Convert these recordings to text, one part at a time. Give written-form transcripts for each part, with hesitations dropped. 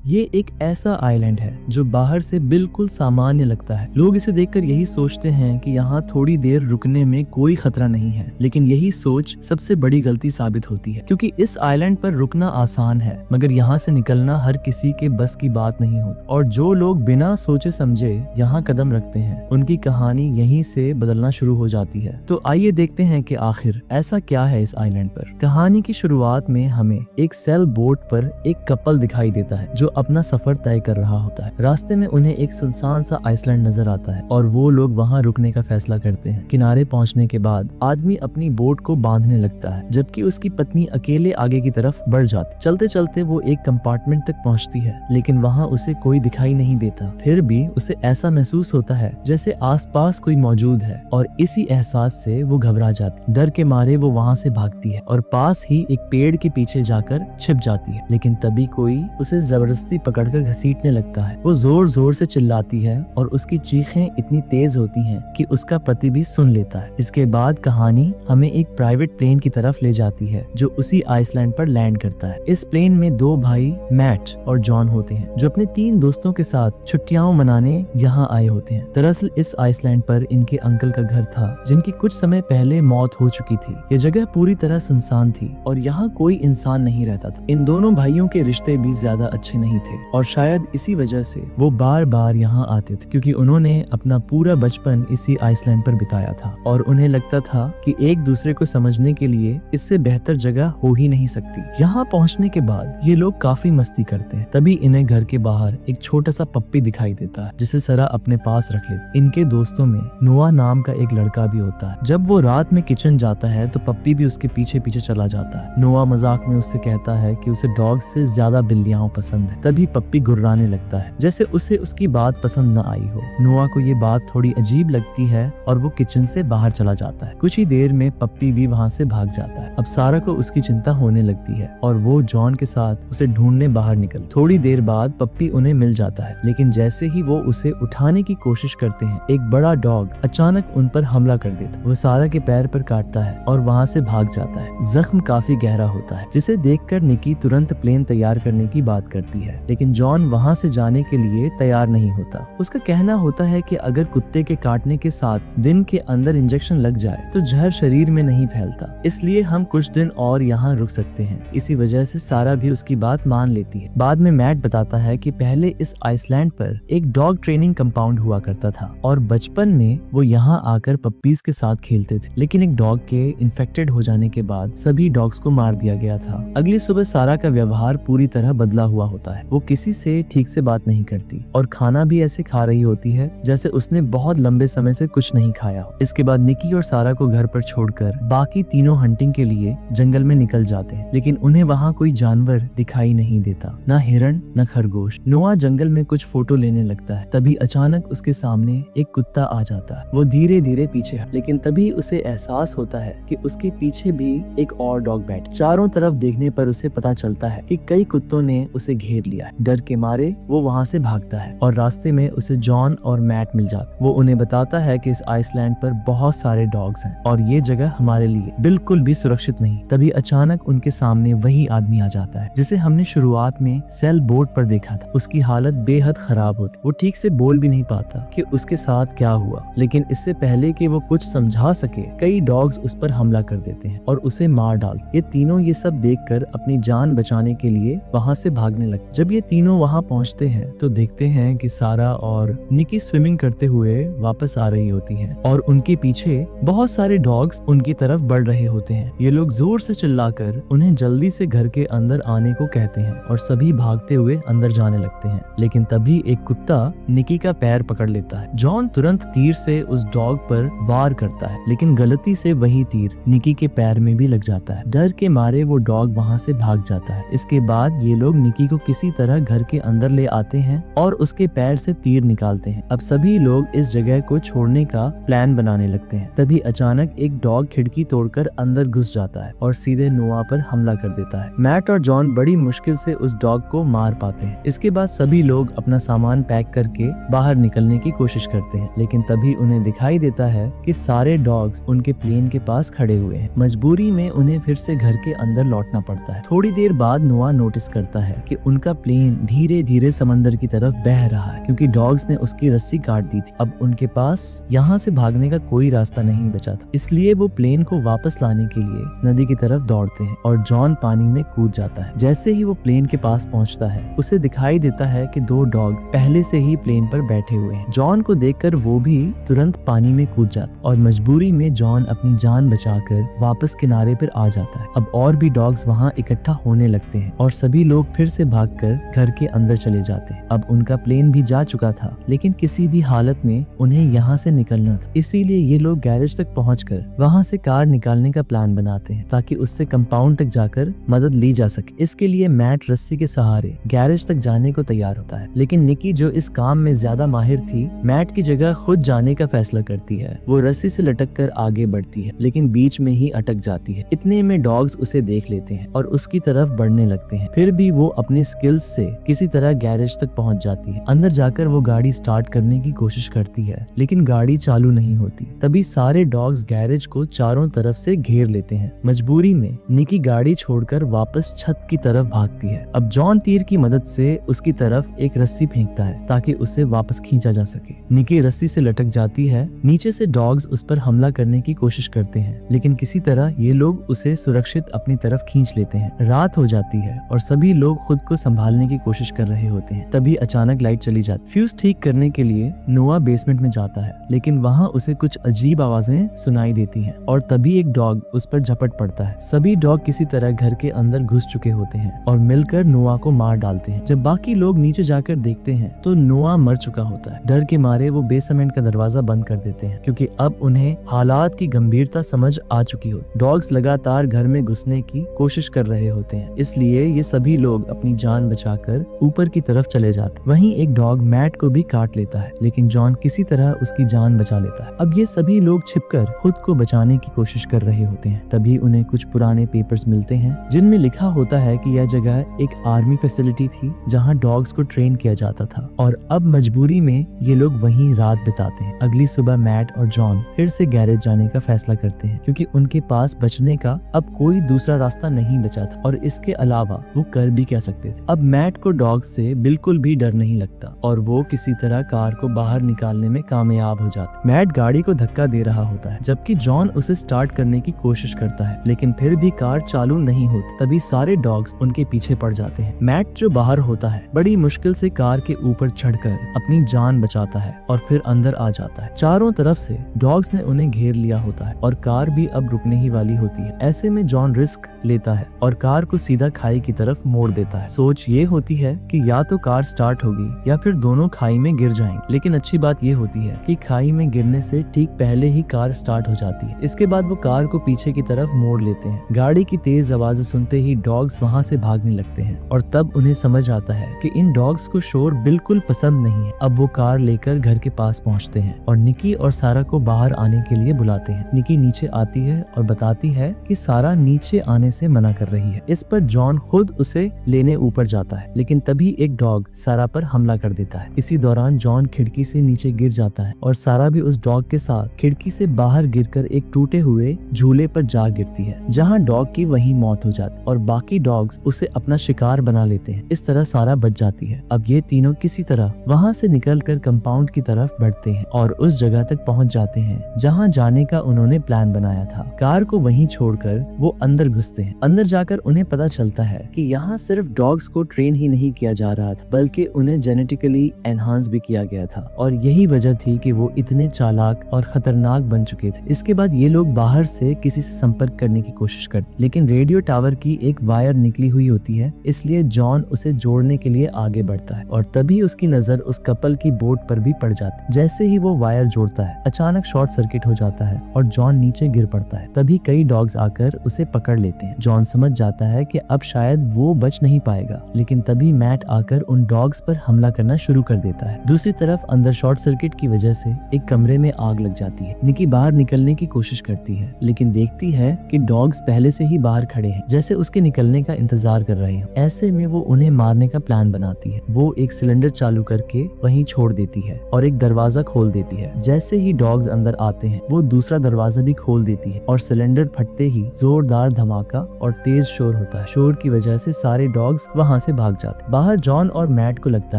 ये एक ऐसा आइलैंड है जो बाहर से बिल्कुल सामान्य लगता है। लोग इसे देखकर यही सोचते हैं कि यहाँ थोड़ी देर रुकने में कोई खतरा नहीं है, लेकिन यही सोच सबसे बड़ी गलती साबित होती है, क्योंकि इस आइलैंड पर रुकना आसान है मगर यहाँ से निकलना हर किसी के बस की बात नहीं होती। और जो लोग बिना सोचे समझे यहाँ कदम रखते हैं उनकी कहानी यहीं से बदलना शुरू हो जाती है। तो आइए देखते हैं कि आखिर ऐसा क्या है इस आइलैंड पर। कहानी की शुरुआत में हमें एक सेल बोट पर एक कपल दिखाई देता है जो अपना सफर तय कर रहा होता है। रास्ते में उन्हें एक सुनसान सा आइसलैंड नजर आता है और वो लोग वहाँ रुकने का फैसला करते हैं। किनारे पहुँचने के बाद आदमी अपनी बोट को बांधने लगता है जबकि उसकी पत्नी अकेले आगे की तरफ बढ़ जाती। चलते चलते वो एक कंपार्टमेंट तक पहुँचती है, लेकिन वहाँ उसे कोई दिखाई नहीं देता। फिर भी उसे ऐसा महसूस होता है जैसे आसपास कोई मौजूद है और इसी एहसास से वो घबरा जाती। डर के मारे वो वहाँ से भागती है और पास ही एक पेड़ के पीछे जाकर छिप जाती है, लेकिन तभी कोई उसे जबरदस्ती पकड़कर घसीटने लगता है। वो जोर जोर से चिल्लाती है और उसकी चीखें इतनी तेज होती हैं कि उसका पति भी सुन लेता है। इसके बाद कहानी हमें एक प्राइवेट प्लेन की तरफ ले जाती है जो उसी आइसलैंड पर लैंड करता है। इस प्लेन में दो भाई मैट और जॉन होते हैं जो अपने 3 दोस्तों के साथ छुट्टियां मनाने यहाँ आए होते हैं। दरअसल इस आइसलैंड पर इनके अंकल का घर था जिनकी कुछ समय पहले मौत हो चुकी थी। ये जगह पूरी तरह सुनसान थी और यहाँ कोई इंसान नहीं रहता था। इन दोनों भाइयों के रिश्ते भी ज्यादा अच्छे नहीं थे और शायद इसी वजह से वो बार बार यहाँ आते थे, क्योंकि उन्होंने अपना पूरा बचपन इसी आइसलैंड पर बिताया था और उन्हें लगता था कि एक दूसरे को समझने के लिए इससे बेहतर जगह हो ही नहीं सकती। यहाँ पहुँचने के बाद ये लोग काफी मस्ती करते हैं। तभी इन्हें घर के बाहर एक छोटा सा पप्पी दिखाई देता है जिसे सरा अपने पास रख लेती। इनके दोस्तों में नोआ नाम का एक लड़का भी होता है। जब वो रात में किचन जाता है तो पप्पी भी उसके पीछे पीछे चला जाता है। नोआ मजाक में उससे कहता है कि उसे डॉग से ज्यादा बिल्लियां पसंद है। तभी पप्पी गुर्राने लगता है जैसे उसे उसकी बात पसंद न आई हो। नोआ को ये बात थोड़ी अजीब लगती है और वो किचन से बाहर चला जाता है। कुछ ही देर में पप्पी भी वहाँ से भाग जाता है। अब सारा को उसकी चिंता होने लगती है और वो जॉन के साथ उसे ढूंढने बाहर निकल। थोड़ी देर बाद पप्पी उन्हें मिल जाता है, लेकिन जैसे ही वो उसे उठाने की कोशिश करते हैं एक बड़ा डॉग अचानक उन पर हमला कर देता। वो सारा के पैर पर काटता है और वहाँ से भाग जाता है। जख्म काफी गहरा होता है जिसे देखकर निकी तुरंत प्लेन तैयार करने की बात करती है, लेकिन जॉन वहाँ से जाने के लिए तैयार नहीं होता। उसका कहना होता है कि अगर कुत्ते के काटने के साथ दिन के अंदर इंजेक्शन लग जाए तो जहर शरीर में नहीं फैलता, इसलिए हम कुछ दिन और यहाँ रुक सकते हैं। इसी वजह से सारा भी उसकी बात मान लेती है। बाद में मैट बताता है कि पहले इस आइसलैंड पर एक डॉग ट्रेनिंग कंपाउंड हुआ करता था और बचपन में वो यहाँ आकर पप्पीज के साथ खेलते थे, लेकिन एक डॉग के इन्फेक्टेड हो जाने के बाद सभी डॉग्स को मार दिया गया था। अगली सुबह सारा का व्यवहार पूरी तरह बदला हुआ होता है। वो किसी से ठीक से बात नहीं करती और खाना भी ऐसे खा रही होती है जैसे उसने बहुत लंबे समय से कुछ नहीं खाया हो। इसके बाद निकी और सारा को घर पर छोड़कर बाकी तीनों हंटिंग के लिए जंगल में निकल जाते हैं, लेकिन उन्हें वहाँ कोई जानवर दिखाई नहीं देता, ना हिरण न खरगोश। नोआ जंगल में कुछ फोटो लेने लगता है। तभी अचानक उसके सामने एक कुत्ता आ जाता है। वो धीरे धीरे पीछे हट, लेकिन तभी उसे एहसास होता है कि उसके पीछे भी एक और डॉग बैठ। चारों तरफ देखने पर उसे पता चलता है कि कई कुत्तों ने उसे घेर लिया है। डर के मारे वो वहाँ से भागता है और रास्ते में उसे जॉन और मैट मिल जाता। वो उन्हें बताता है कि इस आइसलैंड पर बहुत सारे डॉग्स हैं और ये जगह हमारे लिए बिल्कुल भी सुरक्षित नहीं। तभी अचानक उनके सामने वही आदमी आ जाता है जिसे हमने शुरुआत में सेल बोट पर देखा था। उसकी हालत बेहद खराब होती, वो ठीक से बोल भी नहीं पाता कि उसके साथ क्या हुआ, लेकिन इससे पहले कि वो कुछ समझा सके कई डॉग्स उस पर हमला कर देते हैं और उसे मार डालते। ये तीनों ये सब देखकर अपनी जान बचाने के लिए वहाँ से भागने लगते। जब ये तीनों वहाँ पहुँचते हैं तो देखते हैं कि सारा और निकी स्विमिंग करते हुए वापस आ रही होती हैं और उनके पीछे बहुत सारे डॉग्स उनकी तरफ बढ़ रहे होते हैं। ये लोग जोर से चिल्लाकर उन्हें जल्दी से घर के अंदर आने को कहते हैं और सभी भागते हुए अंदर जाने लगते हैं, लेकिन तभी एक कुत्ता निकी का पैर पकड़ लेता है। जॉन तुरंत तीर से उस डॉग पर वार करता है, लेकिन गलती से वही तीर निकी के पैर में भी लग जाता है। डर के मारे वो डॉग वहाँ से भाग जाता है। इसके बाद ये लोग निकी को किसी तरह घर के अंदर ले आते हैं और उसके पैर से तीर निकालते हैं। अब सभी लोग इस जगह को छोड़ने का प्लान बनाने लगते हैं। तभी अचानक एक डॉग खिड़की तोड़कर अंदर घुस जाता है और सीधे नोआ पर हमला कर देता है। मैट और जॉन बड़ी मुश्किल से उस डॉग को मार पाते हैं। इसके बाद सभी लोग अपना सामान पैक करके बाहर निकलने की कोशिश करते हैं, लेकिन तभी उन्हें दिखाई देता है कि सारे डॉग्स उनके प्लेन के पास खड़े हुए हैं। मजबूरी में उन्हें फिर से घर के अंदर लौटना पड़ता है। थोड़ी देर बाद नोआ नोटिस करता है कि उनका का प्लेन धीरे धीरे समंदर की तरफ बह रहा है क्योंकि डॉग्स ने उसकी रस्सी काट दी थी। अब उनके पास यहाँ से भागने का कोई रास्ता नहीं बचा था, इसलिए वो प्लेन को वापस लाने के लिए नदी की तरफ दौड़ते हैं और जॉन पानी में कूद जाता है। जैसे ही वो प्लेन के पास पहुंचता है उसे दिखाई देता है कि 2 डॉग पहले से ही प्लेन पर बैठे हुए हैं। जॉन को देखकर वो भी तुरंत पानी में कूद जाता और मजबूरी में जॉन अपनी जान बचाकर वापस किनारे पर आ जाता है। अब और भी डॉग्स वहाँ इकट्ठा होने लगते हैं और सभी लोग फिर से भागकर घर के अंदर चले जाते हैं। अब उनका प्लेन भी जा चुका था, लेकिन किसी भी हालत में उन्हें यहाँ से निकलना था, इसीलिए ये लोग गैरेज तक पहुंचकर वहाँ से कार निकालने का प्लान बनाते हैं ताकि उससे कंपाउंड तक जाकर मदद ली जा सके। इसके लिए मैट रस्सी के सहारे गैरेज तक जाने को तैयार होता है, लेकिन निकी जो इस काम में ज्यादा माहिर थी मैट की जगह खुद जाने का फैसला करती है। वो रस्सी से लटक कर आगे बढ़ती है, लेकिन बीच में ही अटक जाती है। इतने में डॉग्स उसे देख लेते हैं और उसकी तरफ बढ़ने लगते हैं। फिर भी वो अपने स्किल्स से किसी तरह गैरेज तक पहुंच जाती है। अंदर जाकर वो गाड़ी स्टार्ट करने की कोशिश करती है, लेकिन गाड़ी चालू नहीं होती। तभी सारे डॉग्स गैरेज को चारों तरफ से घेर लेते हैं। मजबूरी में निकी गाड़ी छोड़कर वापस छत की तरफ भागती है। अब जॉन तीर की मदद से उसकी तरफ एक रस्सी फेंकता है ताकि उसे वापस खींचा जा सके। निकी रस्सी से लटक जाती है। नीचे से डॉग्स उस पर हमला करने की कोशिश करते हैं, लेकिन किसी तरह ये लोग उसे सुरक्षित अपनी तरफ खींच लेते हैं। रात हो जाती है और सभी लोग खुद को संभालने की कोशिश कर रहे होते हैं। तभी अचानक लाइट चली जाती। फ्यूज ठीक करने के लिए नोआ बेसमेंट में जाता है, लेकिन वहाँ उसे कुछ अजीब आवाजें सुनाई देती हैं और तभी एक डॉग उस पर झपट पड़ता है। सभी डॉग किसी तरह घर के अंदर घुस चुके होते हैं और मिलकर नोआ को मार डालते हैं। जब बाकी लोग नीचे जाकर देखते हैं तो नोआ मर चुका होता है। डर के मारे वो बेसमेंट का दरवाजा बंद कर देते हैं क्योंकि अब उन्हें हालात की गंभीरता समझ आ चुकी हो। डॉग्स लगातार घर में घुसने की कोशिश कर रहे होते हैं, इसलिए ये सभी लोग अपनी जान बचाकर ऊपर की तरफ चले जाते। वहीं एक डॉग मैट को भी काट लेता है, लेकिन जॉन किसी तरह उसकी जान बचा लेता है। अब ये सभी लोग छिपकर खुद को बचाने की कोशिश कर रहे होते हैं। तभी उन्हें कुछ पुराने पेपर्स मिलते हैं जिनमें लिखा होता है कि यह जगह एक आर्मी फैसिलिटी थी जहां डॉग्स को ट्रेन किया जाता था और अब मजबूरी में ये लोग वहीं रात बिताते हैं। अगली सुबह मैट और जॉन फिर से गैरेज जाने का फैसला करते हैं क्योंकि उनके पास बचने का अब कोई दूसरा रास्ता नहीं बचा था और इसके अलावा वो कर भी क्या सकते थे। अब मैट को डॉग से बिल्कुल भी डर नहीं लगता और वो किसी तरह कार को बाहर निकालने में कामयाब हो जाता। मैट गाड़ी को धक्का दे रहा होता है जबकि जॉन उसे स्टार्ट करने की कोशिश करता है, लेकिन फिर भी कार चालू नहीं होती। तभी सारे डॉग्स उनके पीछे पड़ जाते हैं। मैट जो बाहर होता है बड़ी मुश्किल से कार के ऊपर चढ़कर अपनी जान बचाता है और फिर अंदर आ जाता है। चारों तरफ से डॉग्स ने उन्हें घेर लिया होता है और कार भी अब रुकने ही वाली होती है। ऐसे में जॉन रिस्क लेता है और कार को सीधा खाई की तरफ मोड़ देता है। सोच ये होती है कि या तो कार स्टार्ट होगी या फिर दोनों खाई में गिर जाएंगे, लेकिन अच्छी बात ये होती है कि खाई में गिरने से ठीक पहले ही कार स्टार्ट हो जाती है। इसके बाद वो कार को पीछे की तरफ मोड़ लेते हैं। गाड़ी की तेज आवाजें सुनते ही डॉग्स वहाँ से भागने लगते हैं और तब उन्हें समझ आता है कि इन डॉग्स को शोर बिल्कुल पसंद नहीं है। अब वो कार लेकर घर के पास पहुँचते हैं और निकी और सारा को बाहर आने के लिए बुलाते हैं। निकी नीचे आती है और बताती है कि सारा नीचे आने से मना कर रही है। इस पर जॉन खुद उसे लेने ऊपर जाता है, लेकिन तभी एक डॉग सारा पर हमला कर देता है। इसी दौरान जॉन खिड़की से नीचे गिर जाता है और सारा भी उस डॉग के साथ खिड़की से बाहर गिरकर एक टूटे हुए झूले पर जा गिरती है, जहां डॉग की वहीं मौत हो जाती और बाकी डॉग्स उसे अपना शिकार बना लेते हैं। इस तरह सारा बच जाती है। अब ये तीनों किसी तरह वहां से निकलकर कंपाउंड की तरफ बढ़ते हैं और उस जगह तक पहुंच जाते हैं जहां जाने का उन्होंने प्लान बनाया था। कार को वहीं छोड़कर वो अंदर घुसते हैं। अंदर जाकर उन्हें पता चलता है कि यहाँ सिर्फ डॉग्स को ट्रेन ही नहीं किया जा रहा था, बल्कि उन्हें जेनेटिकली एनहांस भी किया गया था और यही वजह थी कि वो इतने चालाक और खतरनाक बन चुके थे। इसके बाद ये लोग बाहर से किसी से संपर्क करने की कोशिश करते, लेकिन रेडियो टावर की एक वायर निकली हुई होती है, इसलिए जॉन उसे जोड़ने के लिए आगे बढ़ता है और तभी उसकी नजर उस कपल की बोट पर भी पड़ जाती है। जैसे ही वो वायर जोड़ता है अचानक शॉर्ट सर्किट हो जाता है और जॉन नीचे गिर पड़ता है। तभी कई डॉग्स आकर उसे पकड़ लेते हैं। जॉन समझ जाता है कि अब शायद वो बच नहीं पाएगा, लेकिन तभी मैट आकर उन डॉग्स पर हमला करना शुरू कर देता है। दूसरी तरफ अंदर शॉर्ट सर्किट की वजह से एक कमरे में आग लग जाती है। निकी बाहर निकलने की कोशिश करती है, लेकिन देखती है कि डॉग्स पहले से ही बाहर खड़े हैं, जैसे उसके निकलने का इंतजार कर रहे हैं। ऐसे में वो उन्हें मारने का प्लान बनाती है। वो एक सिलेंडर चालू करके वहीं छोड़ देती है और एक दरवाजा खोल देती है। जैसे ही डॉग्स अंदर आते हैं वो दूसरा दरवाजा भी खोल देती है और सिलेंडर फटते ही जोरदार धमाका और तेज शोर होता है। शोर की वजह से सारे डॉग्स वहां से भाग जाते। बाहर जॉन और मैट को लगता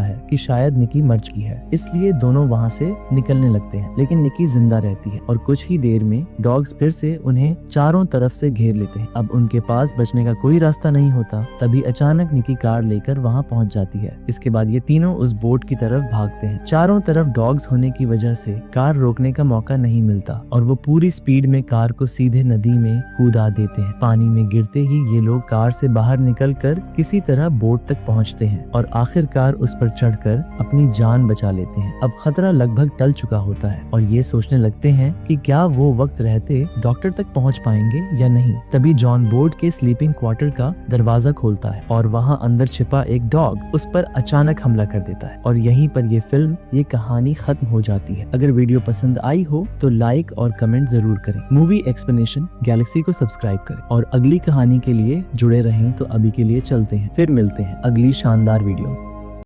है कि शायद निकी मर चुकी है, इसलिए दोनों वहाँ से निकलने लगते हैं, लेकिन निकी जिंदा रहती है और कुछ ही देर में डॉग्स फिर से उन्हें चारों तरफ से घेर लेते हैं। अब उनके पास बचने का कोई रास्ता नहीं होता। तभी अचानक निकी कार लेकर वहाँ पहुँच जाती है। इसके बाद ये तीनों उस बोट की तरफ भागते हैं। चारों तरफ डॉग्स होने की वजह से कार रोकने का मौका नहीं मिलता और वो पूरी स्पीड में कार को सीधे नदी में कूदा देते हैं। पानी में गिरते ही ये लोग कार से बाहर निकलकर किसी तरह बोट तक पहुंचते हैं और आखिरकार उस पर चढ़कर अपनी जान बचा लेते हैं। अब खतरा लगभग टल चुका होता है और ये सोचने लगते हैं कि क्या वो वक्त रहते डॉक्टर तक पहुंच पाएंगे या नहीं। तभी जॉन बोट के स्लीपिंग क्वार्टर का दरवाजा खोलता है और वहाँ अंदर छिपा एक डॉग उस पर अचानक हमला कर देता है और यहीं पर ये फिल्म, ये कहानी खत्म हो जाती है। अगर वीडियो पसंद आई हो तो लाइक और कमेंट जरूर करें। मूवी एक्सप्लेनेशन गैलेक्सी को सब्सक्राइब करें और अगली कहानी के लिए जुड़े रहें। तो अभी के लिए चलते हैं, फिर मिलते हैं अगली शानदार वीडियो में।